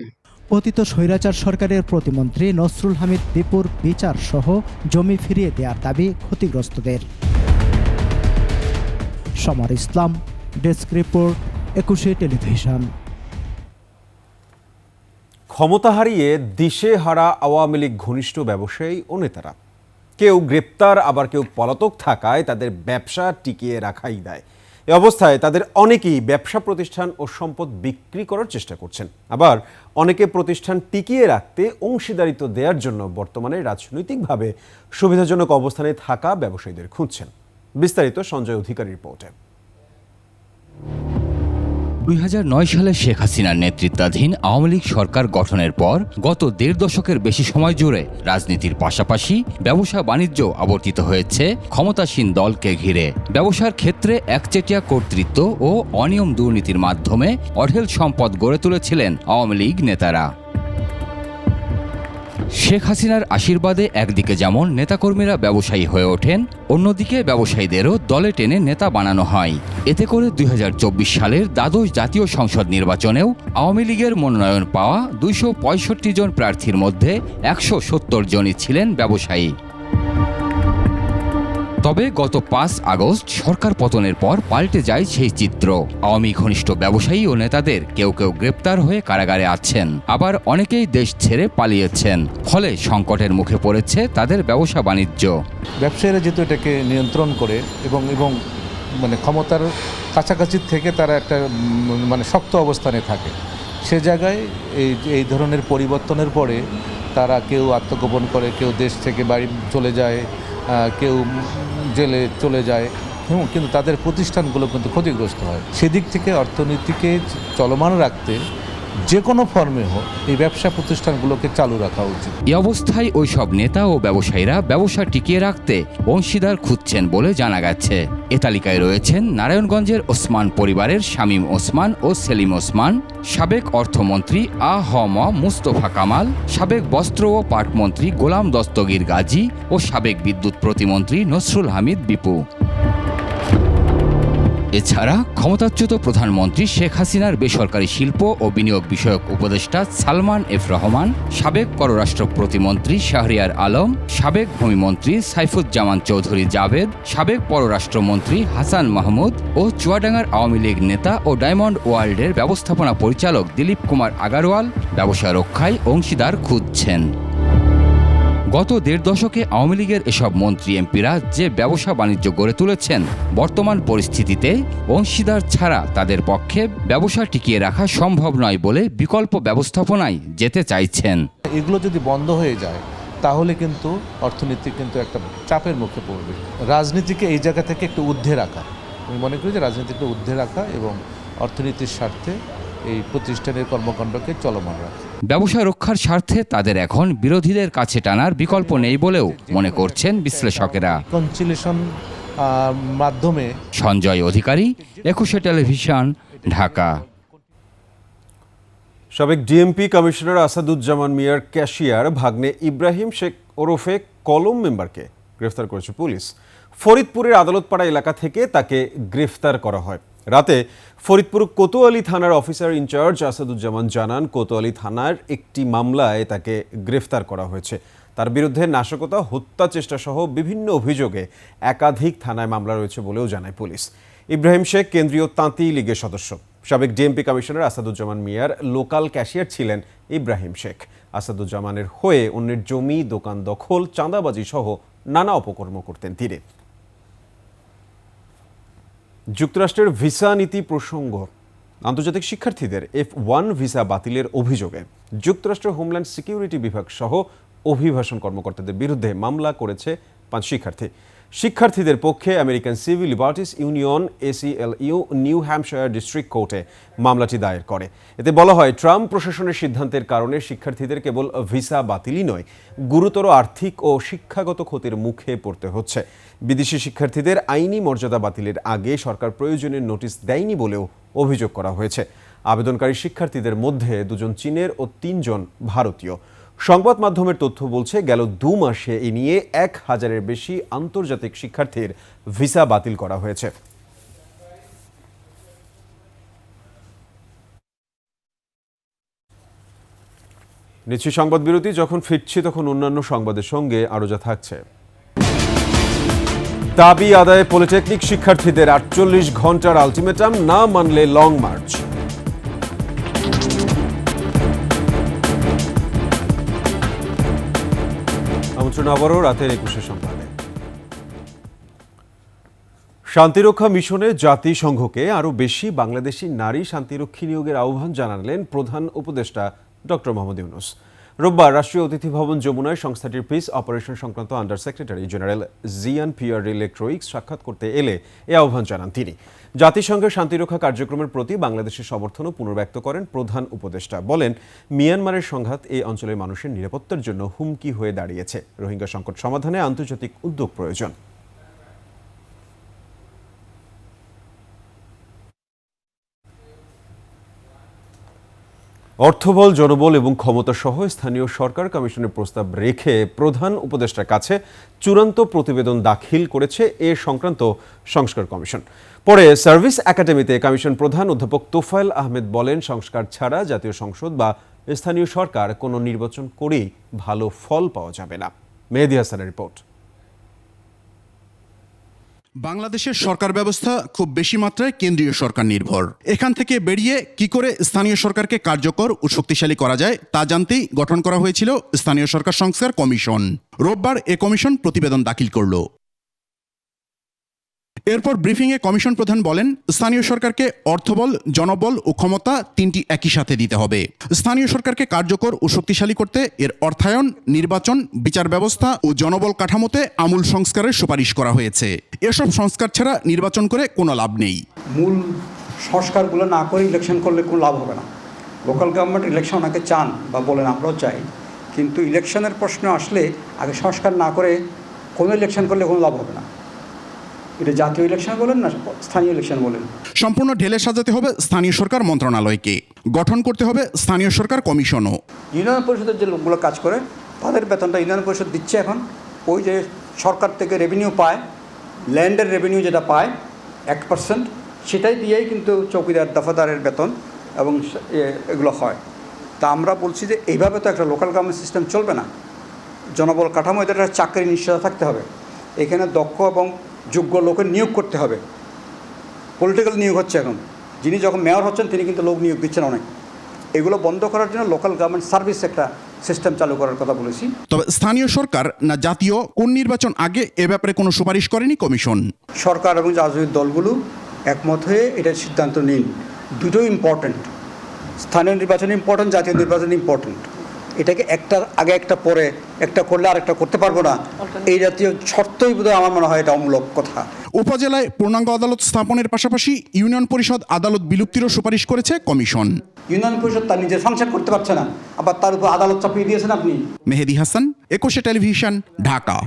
পতিত স্বৈরাচার সরকারের প্রতিমন্ত্রী নসরুল হামিদ বিপুর বিচার সহ জমি ফিরিয়ে দেওয়ার দাবি ক্ষতিগ্রস্তদের। সমর ইসলাম, ডেস্ক রিপোর্ট, 21 টেলিভিশন। ক্ষমতা হারিয়ে দিশে হারা আওয়ামী লীগ ঘনিষ্ঠ ব্যবসায়ী ও নেতারা কেউ গ্রেপ্তার, আবার কেউ পলাতক থাকায় তাদের ব্যবসা টিকিয়ে রাখাই দেয়। এ অবস্থায় তাদের অনেকেই ব্যবসা প্রতিষ্ঠান ও সম্পদ বিক্রি করার চেষ্টা করছেন, আবার অনেকে প্রতিষ্ঠান টিকিয়ে রাখতে অংশীদারিত্ব দেওয়ার জন্য বর্তমানে রাজনৈতিকভাবে সুবিধাজনক অবস্থানে থাকা ব্যবসায়ীদের খুঁজছেন। বিস্তারিত সঞ্জয় অধিকারী রিপোর্টে। 2009 সালে শেখ হাসিনার নেতৃত্বাধীন আওয়ামী লীগ সরকার গঠনের পর গত 1.5 দশকের বেশি সময় জুড়ে রাজনীতির পাশাপাশি ব্যবসা বাণিজ্য আবর্তিত হয়েছে ক্ষমতাসীন দলকে ঘিরে। ব্যবসার ক্ষেত্রে একচেটিয়া কর্তৃত্ব ও অনিয়ম দুর্নীতির মাধ্যমে অঢেল সম্পদ গড়ে তুলেছিলেন আওয়ামী লীগ নেতারা। শেখ হাসিনার আশীর্বাদে একদিকে যেমন নেতাকর্মীরা ব্যবসায়ী হয়ে ওঠেন, অন্যদিকে ব্যবসায়ীদেরও দলে টেনে নেতা বানানো হয়। এতে করে 2024 সালের দ্বাদশ জাতীয় সংসদ নির্বাচনেও আওয়ামী লীগের মনোনয়ন পাওয়া 265 জন প্রার্থীর মধ্যে 170 জনই ছিলেন ব্যবসায়ী। তবে গত 5 আগস্ট সরকার পতনের পর পাল্টে যায় সেই চিত্র। আওয়ামী ঘনিষ্ঠ ব্যবসায়ী ও নেতাদের কেউ কেউ গ্রেপ্তার হয়ে কারাগারে আছেন, আবার অনেকেই দেশ ছেড়ে পালিয়েছেন। ফলে সংকটের মুখে পড়েছে তাদের ব্যবসা বাণিজ্য। ব্যবসায়ীরা যেহেতু এটাকে নিয়ন্ত্রণ করে এবং মানে ক্ষমতার কাছাকাছি থেকে তারা একটা মানে শক্ত অবস্থানে থাকে, সে জায়গায় এই ধরনের পরিবর্তনের পরে তারা কেউ আত্মগোপন করে, কেউ দেশ থেকে বাড়ি চলে যায়, কেউ জেলে চলে যায়, কিন্তু তাদের প্রতিষ্ঠানগুলো কিন্তু ক্ষতিগ্রস্ত হয়। সেদিক থেকে অর্থনীতিকে চলমান রাখতে যে কোনো ফর্মে হোক এই ব্যবসা প্রতিষ্ঠানগুলোকে চালু রাখা উচিত। এই অবস্থায় ওই সব নেতা ও ব্যবসায়ীরা ব্যবসা টিকিয়ে রাখতে অংশীদার খুঁজছেন বলে জানা গেছে। এ তালিকায় রয়েছেন নারায়ণগঞ্জের ওসমান পরিবারের শামীম ওসমান ও সেলিম ওসমান, সাবেক অর্থমন্ত্রী আ.হ.ম. মুস্তফা কামাল, সাবেক বস্ত্র ও পাটমন্ত্রী গোলাম দস্তগীর গাজী ও সাবেক বিদ্যুৎ প্রতিমন্ত্রী নসরুল হামিদ বিপু। এছাড়া ক্ষমতাচ্যুত প্রধানমন্ত্রী শেখ হাসিনার বেসরকারি শিল্প ও বিনিয়োগ বিষয়ক উপদেষ্টা সালমান এফ রহমান, সাবেক পররাষ্ট্র প্রতিমন্ত্রী শাহরিয়ার আলম, সাবেক ভূমিমন্ত্রী সাইফুজ্জামান চৌধুরী জাভেদ, সাবেক পররাষ্ট্রমন্ত্রী হাসান মাহমুদ ও চুয়াডাঙ্গার আওয়ামী লীগ নেতা ও ডায়মন্ড ওয়ার্ল্ডের ব্যবস্থাপনা পরিচালক দিলীপ কুমার আগারওয়াল ব্যবসা রক্ষায় অংশীদার খুঁজছেন। গত 1.5 দশকে আওয়ামী লীগের এসব মন্ত্রী এমপিরা যে ব্যবসা বাণিজ্য গড়ে তুলেছেন, বর্তমান পরিস্থিতিতে অংশীদার ছাড়া তাদের পক্ষে ব্যবসা টিকিয়ে রাখা সম্ভব নয় বলে বিকল্প ব্যবস্থাপনায় যেতে চাইছেন। এগুলো যদি বন্ধ হয়ে যায় তাহলে কিন্তু অর্থনীতি কিন্তু একটা চাপের মুখে পড়বে। রাজনীতিকে এই জায়গা থেকে একটু ঊর্ধ্বে রাখা, আমি মনে করি যে রাজনীতিকে ঊর্ধ্বে রাখা এবং অর্থনীতির স্বার্থে এই প্রতিষ্ঠানের কর্মকাণ্ডকে চলমান রাখা। ব্যবসা রক্ষার স্বার্থে তাদের এখন বিরোধীদের কাছে টানার বিকল্প নেই বলেও মনে করছেন বিশ্লেষকেরা। কনসিলেশন মাধ্যমে। সঞ্জয় অধিকারী, 21 টেলিভিশন, ঢাকা। সাবেক ডিএমপি কমিশনার আসাদুজ্জামান মিয়ার ক্যাশিয়ার ভাগ্নে ইব্রাহিম শেখ ওরফে কলম মেম্বারকে গ্রেফতার করেছে পুলিশ। ফরিদপুরের আদালতপাড়া এলাকা থেকে তাকে গ্রেফতার করা হয়। রাতে ফরিদপুর কোতোয়ালি থানার অফিসার ইনচার্জ আসাদুজ্জামান জানান, কোতোয়ালি থানার একটি মামলায় তাকে গ্রেফতার করা হয়েছে। তার বিরুদ্ধে নাশকতা, হত্যা চেষ্টা সহ বিভিন্ন অভিযোগে একাধিক থানায় মামলা রয়েছে বলেও জানায় পুলিশ। ইব্রাহিম শেখ কেন্দ্রীয় তাঁতি লীগের সদস্য। সাবেক ডিএমপি কমিশনার আসাদুজ্জামান মিয়ার লোকাল ক্যাশিয়ার ছিলেন ইব্রাহিম শেখ। আসাদুজ্জামানের হয়ে অন্যের জমি, দোকান দখল, চাঁদাবাজি সহ নানা অপকর্ম করতেন তিনি। যুক্তরাষ্ট্রের ভিসা নীতি প্রসঙ্গ, আন্তর্জাতিক শিক্ষার্থীদের F1 ভিসা বাতিলের অভিযোগে যুক্তরাষ্ট্রের হোমল্যান্ড সিকিউরিটি বিভাগ সহ অভিবাসন কর্মকর্তাদের বিরুদ্ধে মামলা করেছে 5 শিক্ষার্থী। শিক্ষার্থীদের পক্ষে American civil liberties union ACLU new Hampshire district কোর্টে মামলাটি দায়ের করে। এতে বলা হয়, ট্রাম্প প্রশাসনের সিদ্ধান্তের কারণে শিক্ষার্থীদের কেবল ভিসা বাতিলই নয়, গুরুতর আর্থিক ও শিক্ষাগত ক্ষতির মুখে পড়তে হচ্ছে। বিদেশি শিক্ষার্থীদের আইনি মর্যাদা বাতিলের আগে সরকার প্রয়োজনীয় নোটিশ দেয়নি বলেও অভিযোগ করা হয়েছে। আবেদনকারী শিক্ষার্থীদের মধ্যে 2 জন চীনের ও 3 জন ভারতীয়। সংবাদ মাধ্যমের তথ্য বলছে, গেল 2 মাসে এ নিয়ে 1000-এর বেশি আন্তর্জাতিক শিক্ষার্থীর ভিসা বাতিল করা হয়েছে। নিচ্ছি সংবাদ বিরতি। যখন ফিরছি তখন অন্যান্য সংবাদের সঙ্গে আরও যা থাকছে। দাবি আদায়ে পলিটেকনিক শিক্ষার্থীদের 48 ঘন্টার আলটিমেটাম, না মানলে লং মার্চ। আমন্ত্রণ আবারও রাতের 21 সংবাদে। শান্তিরক্ষা মিশনে জাতিসংঘকে আরও বেশি বাংলাদেশি নারী শান্তিরক্ষী নিয়োগের আহ্বান জানালেন প্রধান উপদেষ্টা ডক্টর মোহাম্মদ ইউনূস। রোববার রাষ্ট্রীয় অতিথি ভবন যমুনায় সংস্থাটির পিস অপারেশন সংক্রান্ত আন্ডার সেক্রেটারি জেনারেল জিয়ান পিয়ারে লেক্ট্রোইক্স সাক্ষাৎ করতে এলে এ আহ্বান জানান তিনি। জাতিসংঘের শান্তিরক্ষা কার্যক্রমের প্রতি বাংলাদেশের সমর্থনও পুনর্ব্যক্ত করেন প্রধান উপদেষ্টা। বলেন, মিয়ানমারের সংঘাত এই অঞ্চলের মানুষের নিরাপত্তার জন্য হুমকি হয়ে দাঁড়িয়েছে। রোহিঙ্গা সংকট সমাধানে আন্তর্জাতিক উদ্যোগ প্রয়োজন। অর্থবল, জনবল এবং ক্ষমতা সহ স্থানীয় সরকার কমিশনের প্রস্তাব রেখে প্রধান উপদেষ্টার কাছে চূড়ান্ত প্রতিবেদন দাখিল করেছে এ সংক্রান্ত সংস্কার কমিশন। পরে সার্ভিস একাডেমিতে কমিশন প্রধান অধ্যাপক তোফায়েল আহমেদ বলেন, সংস্কার ছাড়া জাতীয় সংসদ বা স্থানীয় সরকার কোনো নির্বাচন করেই ভালো ফল পাওয়া যাবে না। মেহেদী হাসানের রিপোর্ট। বাংলাদেশের সরকার ব্যবস্থা খুব বেশি মাত্রায় কেন্দ্রীয় সরকার নির্ভর। এখান থেকে বেরিয়ে কি করে স্থানীয় সরকারকে কার্যকর ও শক্তিশালী করা যায় তা জানতেই গঠন করা হয়েছিল স্থানীয় সরকার সংস্কার কমিশন। রোববার এ কমিশন প্রতিবেদন দাখিল করল। এরপর ব্রিফিংয়ে কমিশন প্রধান বলেন, স্থানীয় সরকারকে অর্থবল, জনবল ও ক্ষমতা তিনটি একই সাথে দিতে হবে। স্থানীয় সরকারকে কার্যকর ও শক্তিশালী করতে এর অর্থায়ন, নির্বাচন, বিচার ব্যবস্থা ও জনবল কাঠামোতে আমূল সংস্কারের সুপারিশ করা হয়েছে। এসব সংস্কার ছাড়া নির্বাচন করে কোনো লাভ নেই। মূল সংস্কারগুলো না করে ইলেকশন করলে কোনো লাভ হবে না। লোকাল গভর্নমেন্ট ইলেকশন আগে চান বা বলেন, আমরাও চাই, কিন্তু ইলেকশনের প্রশ্ন আসলে আগে সংস্কার না করে কোনো ইলেকশন করলে কোনো লাভ হবে না। এটা জাতীয় ইলেকশন বলেন না স্থানীয় ইলেকশন বলেন। সম্পূর্ণ ঢেলে সাজাতে হবে স্থানীয় সরকার মন্ত্রণালয়কে, গঠন করতে হবে স্থানীয় সরকার কমিশনও। ইউনিয়ন পরিষদের যে লোকগুলো কাজ করে তাদের বেতনটা ইউনিয়ন পরিষদ দিচ্ছে। এখন ওই যে সরকার থেকে রেভিনিউ পায়, ল্যান্ডের রেভিনিউ যেটা পায় 1%, সেটাই দিয়েই কিন্তু চৌকিদার, দফাদারের বেতন এবং এগুলো হয়। তা আমরা বলছি যে এইভাবে তো একটা লোকাল গভর্নমেন্ট সিস্টেম চলবে না। জনবল কাঠামো এদের একটা চাকরি নিশ্চয়তা থাকতে হবে। এখানে দক্ষ এবং যোগ্য লোকের নিয়োগ করতে হবে। পলিটিক্যাল নিয়োগ হচ্ছে এখন, যিনি যখন মেয়র হচ্ছেন তিনি কিন্তু লোক নিয়োগ দিচ্ছেন অনেক। এগুলো বন্ধ করার জন্য লোকাল গভর্নমেন্ট সার্ভিস একটা সিস্টেম চালু করার কথা বলেছি। তবে স্থানীয় সরকার না জাতীয় কোন নির্বাচন আগে এ ব্যাপারে কোনো সুপারিশ করেনি কমিশন। সরকার এবং রাজনৈতিক দলগুলো একমত হয়ে এটার সিদ্ধান্ত নিন। দুটোই ইম্পর্টেন্ট, স্থানীয় নির্বাচন ইম্পর্টেন্ট, জাতীয় নির্বাচন ইম্পর্টেন্ট। এটাকে একটার আগে একটা পরে একটা করলে আর একটা করতে পারবো না, এই জাতীয় শর্তই বোধহয় আমার মনে হয় এটা অমূলক কথা। উপজেলায় পূর্ণাঙ্গ আদালত স্থাপনের পাশাপাশি ইউনিয়ন পরিষদ আদালত বিলুপ্তিরও সুপারিশ করেছে কমিশন। ইউনিয়ন পরিষদ তার নিজের ফাংশন করতে পারছে না, আবার তার উপর আদালত চাপিয়ে দিয়েছেন আপনি। মেহেদী হাসান, একুশে টেলিভিশন, ঢাকা।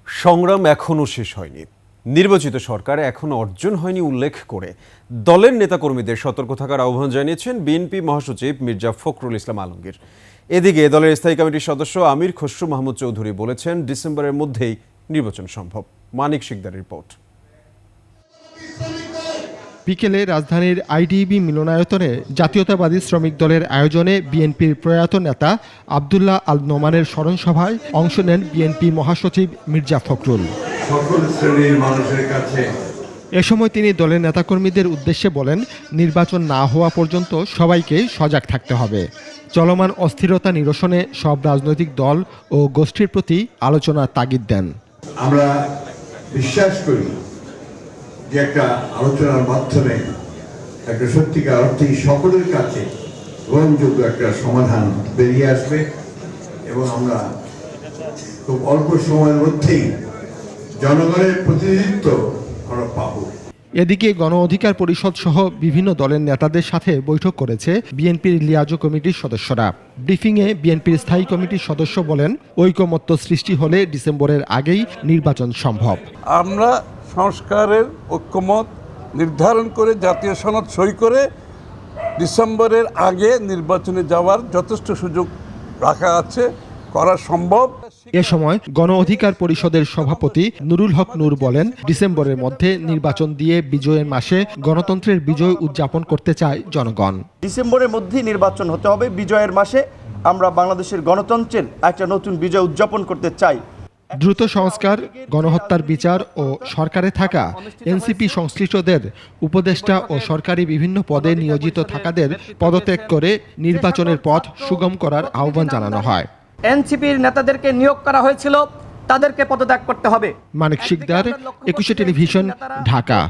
সংগ্রাম এখনও শেষ হয়নি। নির্বাচিত সরকার এখনও অর্জন হয়নি উল্লেখ করে দলের নেতাকর্মীদের সতর্ক থাকার আহ্বান জানিয়েছেন বিএনপি মহাসচিব মির্জা ফখরুল ইসলাম আলমগীর। এদিকে দলের স্থায়ী কমিটির সদস্য আমির খসরু মাহমুদ চৌধুরী বলেছেন, ডিসেম্বরের মধ্যেই নির্বাচন সম্ভব। মানিক শিকদার রিপোর্ট। বিকেলে রাজধানীর আইডিবি মিলনায়তনে জাতীয়তাবাদী শ্রমিক দলের আয়োজনে বিএনপির প্রয়াত নেতা আব্দুল্লাহ আল নোমানের স্মরণ সভায় অংশ নেন বিএনপি মহাসচিব মির্জা ফখরুল। সকল শ্রেণীর মানুষের কাছে এ সময় তিনি দলের নেতাকর্মীদের উদ্দেশ্যে বলেন, নির্বাচন না হওয়া পর্যন্ত সবাইকে সজাগ থাকতে হবে। চলমান অস্থিরতা নিরসনে সব রাজনৈতিক দল ও গোষ্ঠীর প্রতি আলোচনার তাগিদ দেন। আমরা বিশ্বাস করি যে একটা আলোচনার মাধ্যমে একটা সত্যিকার অর্থেই সকলের কাছে গ্রহণযোগ্য একটা সমাধান বেরিয়ে আসবে এবং আমরা খুব অল্প সময়ের মধ্যেই জনগণের প্রতিনিধিত্ব আমরা পাব। এদিকে গণ অধিকার পরিষদ সহ বিভিন্ন দলের নেতাদের সাথে বৈঠক করেছে বিএনপির লিয়াজো কমিটির সদস্যরা। ব্রিফিংয়ে বিএনপির স্থায়ী কমিটির সদস্য বলেন, ঐকমত্য সৃষ্টি হলে ডিসেম্বরের আগেই নির্বাচন সম্ভব। আমরা সংস্কারের ঐক্যমত নির্ধারণ করে জাতীয় সনদ সই করে ডিসেম্বরের আগে নির্বাচনে যাওয়ার যথেষ্ট সুযোগ রাখা আছে, করা সম্ভব। এ সময় গণ অধিকার পরিষদের সভাপতি নুরুল হক নূর বলেন, ডিসেম্বরের মধ্যে নির্বাচন দিয়ে বিজয়ের মাসে গণতন্ত্রের বিজয় উদযাপন করতে চায় জনগণ। ডিসেম্বরের মধ্যেই নির্বাচন হতে হবে। বিজয়ের মাসে আমরা বাংলাদেশের গণতন্ত্রের একটা নতুন বিজয় উদযাপন করতে চাই। দ্রুত সংস্কার, গণহত্যার বিচার ও সরকারে থাকা এনসিপি সংশ্লিষ্টদের উপদেষ্টা ও সরকারি বিভিন্ন পদে নিয়োজিত থাকাদের পদত্যাগ করে নির্বাচনের পথ সুগম করার আহ্বান জানানো হয়। এনসিপির নেতাদেরকে নিয়োগ করা হয়েছিল, তাদেরকে পদত্যাগ করতে হবে। মানিক শিকদার, 21 টেলিভিশন, ঢাকা।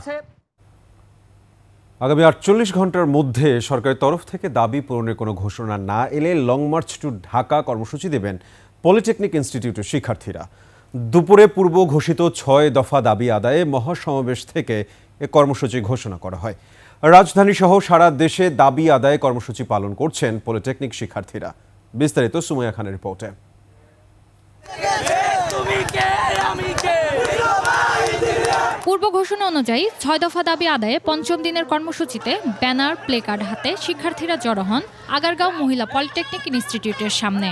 আগামী 48 ঘন্টার মধ্যে সরকারের তরফ থেকে দাবি পূরণের কোনো ঘোষণা না এলে লং মার্চ টু ঢাকা কর্মসূচি দেবেন পলিটেকনিক ইনস্টিটিউটের শিক্ষার্থীরা। দুপুরে পূর্ব ঘোষিত 6 দফা দাবি আদায়ে মহাসমাবেশ থেকে এ কর্মসূচি ঘোষণা করা হয়। রাজধানী সহ সারা দেশে দাবি আদায়ে কর্মসূচি পালন করছেন পলিটেকনিক শিক্ষার্থীরা। বিস্তারিত সুমাইয়া খানের রিপোর্টে। পূর্ব ঘোষণা অনুযায়ী 6 দফা দাবি আদায়ে পঞ্চম দিনের কর্মসূচিতে ব্যানার, প্লেকার্ড হাতে শিক্ষার্থীরা জড়ো হন আগারগাঁও মহিলা পলিটেকনিক ইনস্টিটিউটের সামনে।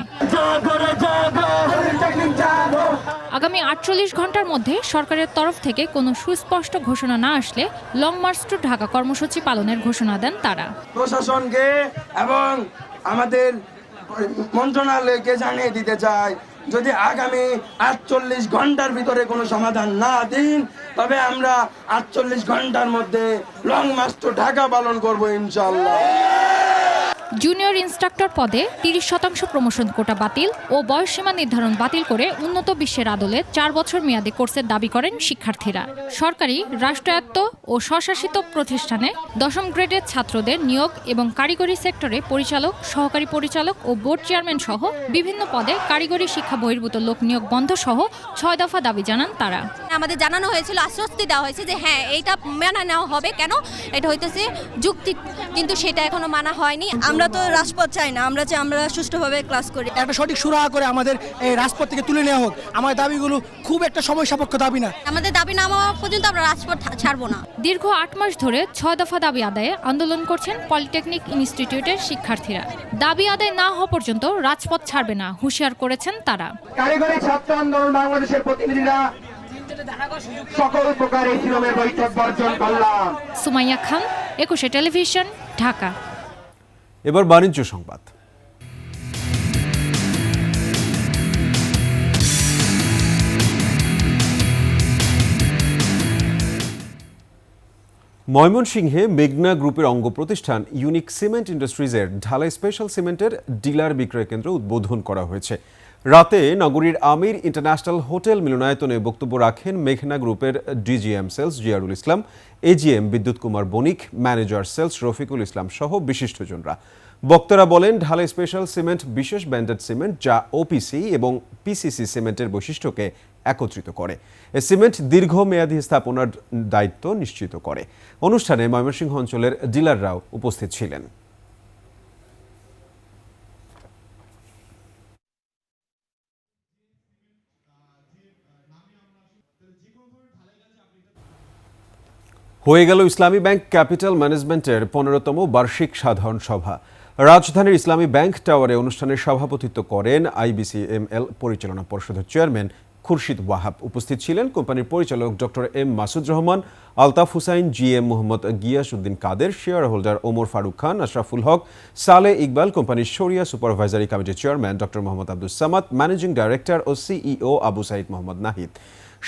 আগামী 48 ঘন্টার মধ্যে সরকারের তরফ থেকে কোনো সুস্পষ্ট ঘোষণা না আসলে লং মার্চ টু ঢাকা কর্মসূচি পালনের ঘোষণা দেন তারা। প্রশাসনকে এবং আমাদের মন্ত্রণালয়কে জানিয়ে দিতে চাই, যদি আগামী 48 ঘন্টার ভিতরে কোনো সমাধান না দিন, তবে আমরা 48 ঘন্টার মধ্যে লং মার্চ টু ঢাকা পালন করব ইনশাআল্লাহ। জুনিয়র ইনস্ট্রাক্টর পদে 30% প্রমোশন কোটা বাতিল ও বয়সসীমা নির্ধারণ বাতিল করে উন্নত বিশ্বের আদলে 4 বছর মেয়াদী কোর্সের দাবি করেন শিক্ষার্থীরা। সরকারি, রাষ্ট্রায়ত্ত ও স্বশাসিত প্রতিষ্ঠানে 10ম গ্রেডের ছাত্রদের নিয়োগ এবং কারিগরি সেক্টরে পরিচালক, সহকারী পরিচালক ও বোর্ড চেয়ারম্যান সহ বিভিন্ন পদে কারিগরি শিক্ষা বহির্ভূত লোক নিয়োগ বন্ধ সহ 6 দফা দাবি জানান তারা। আমাদের জানানো হয়েছিল, আশ্বস্তি দেওয়া হয়েছে যে হ্যাঁ এইটা মানা নেওয়া হবে, কেন এটা হইতেছে যুক্তি, কিন্তু সেটা এখনো মানা হয়নি। আমরা তো রাজপথ চাই না, আমরা চাই আমরা সুষ্ঠুভাবে ক্লাস করি। একটা সঠিক সুরাহা করে আমাদের এই রাজপথ থেকে তুলে নেওয়া হোক। আমাদের দাবিগুলো খুব একটা সময় সাপেক্ষ দাবি না, আমাদের দাবি না হওয়া পর্যন্ত আমরা রাজপথ ছাড়বো না। দীর্ঘ 8 মাস ধরে 6 দফা দাবি আদায়ে আন্দোলন করছেন পলিটেকনিক ইনস্টিটিউটের শিক্ষার্থীরা। দাবি আদায় না হওয়া পর্যন্ত রাজপথ ছাড়বে না হুঁশিয়ার করেছেন তারা। কারিগরি ছাত্র আন্দোলন বাংলাদেশের প্রতিনিধিরা সকল প্রকার এই শিরোমের বৈঠক বর্জন করলাম। সুমাইয়া খান, 21 টেলিভিশন, ঢাকা। এবার বাণিজ্য সংবাদ। ময়মনসিংহে মেঘনা গ্রুপের অঙ্গ প্রতিষ্ঠান ইউনিক সিমেন্ট ইন্ডাস্ট্রিজের ঢালাই স্পেশাল সিমেন্টের ডিলার বিক্রয় কেন্দ্র উদ্বোধন করা হয়েছে। রাতে নগরীর আমির ইন্টারন্যাশনাল হোটেল মিলনায়তনে বক্তব্য রাখেন মেঘনা গ্রুপের ডিজিএম সেলস জিয়ারুল ইসলাম, এজিএম বিদ্যুৎ কুমার বণিক, ম্যানেজার সেলস রফিকুল ইসলাম সহ বিশিষ্টজনরা। বক্তারা বলেন, ঢালাই স্পেশাল সিমেন্ট বিশেষ ব্যান্ডেড সিমেন্ট যা ওপিসি এবং পিসিসি সিমেন্টের বৈশিষ্ট্যকে একত্রিত করে। এই সিমেন্ট দীর্ঘমেয়াদী স্থাপনার দায়িত্ব নিশ্চিত করে। অনুষ্ঠানে ময়মনসিংহ অঞ্চলের ডিলাররাও উপস্থিত ছিলেন। হয়ে গেল ইসলামী ব্যাংক ক্যাপিটাল ম্যানেজমেন্টের 15তম বার্ষিক সাধারণ সভা। রাজধানীর ইসলামী ব্যাংক টাওয়ারে অনুষ্ঠানের সভাপতিত্ব করেন IBCML পরিচালনা পর্ষদের চেয়ারম্যান খুরশিদ ওয়াহাব। উপস্থিত ছিলেন কোম্পানির পরিচালক doctor M Masud Rahman, Altaf Hussain, GM Mohammad Giasuddin Kader, shareholder Omar Faruk Khan, Ashraful Haque, Saleh Iqbal, কোম্পানির শরিয়া সুপারভাইজারি কমিটির chairman doctor Mohammad Abdus Samad, managing director ও CEO আবু সাইদ মোহাম্মদ নাহিদ।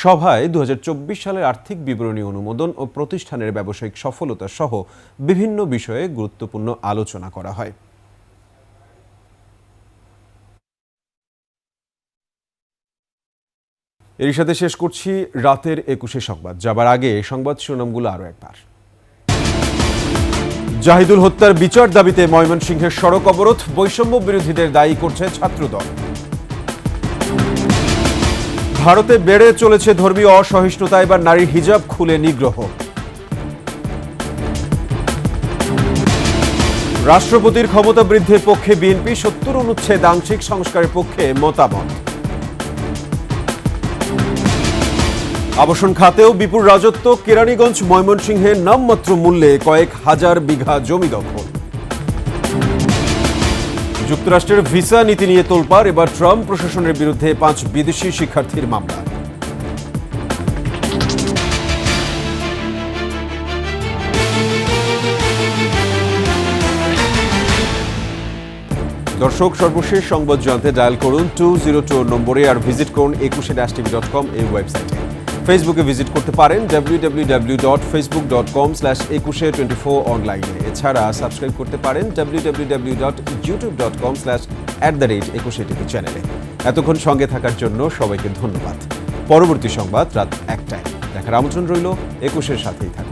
সভায় 2024 সালের আর্থিক বিবরণী অনুমোদন ও প্রতিষ্ঠানের ব্যবসায়িক সফলতা সহ বিভিন্ন বিষয়ে গুরুত্বপূর্ণ আলোচনা করা হয়। এর সাথে শেষ করছি রাতের 21 সংবাদ। যাবার আগে সংবাদ শিরোনামগুলো আরও একবার। জাহিদুল হত্যার বিচার দাবিতে ময়মনসিংহের সড়ক অবরোধ, বৈষম্য বিরোধীদের দায়ী করছে ছাত্রদল। ভারতে বেড়ে চলেছে ধর্মীয় অসহিষ্ণুতা, এবার নারীর হিজাব খুলে নিগ্রহ। রাষ্ট্রপতির ক্ষমতা বৃদ্ধির পক্ষে বিএনপি, 70 অনুচ্ছেদ আংশিক সংস্কারের পক্ষে মতামত। আবাসন খাতেও বিপুল রাজত্ব, কেরানীগঞ্জ ময়মনসিংহে নামমাত্র মূল্যে কয়েক হাজার বিঘা জমি দখল। যুক্তরাষ্ট্রের ভিসা নীতি নিয়ে তোলপাড়, এবার ট্রাম্প প্রশাসনের বিরুদ্ধে 5 বিদেশি শিক্ষার্থীর মামলা। দর্শক, সর্বশেষ সংবাদ জানতে ডায়াল করুন 202 নম্বরে আর ভিজিট করুন 21-tv.com এই ওয়েবসাইটে। ফেসবুকে ভিজিট করতে পারেন www.facebook.com/2124 অনলাইনে। এছাড়া সাবস্ক্রাইব করতে পারেন www.youtube.com/@21tv চ্যানেলে। এতক্ষণ সঙ্গে থাকার জন্য সবাইকে ধন্যবাদ। পরবর্তী সংবাদ রাত 1টায় দেখার আমন্ত্রণ রইল। 21-এর সাথেই থাকুন।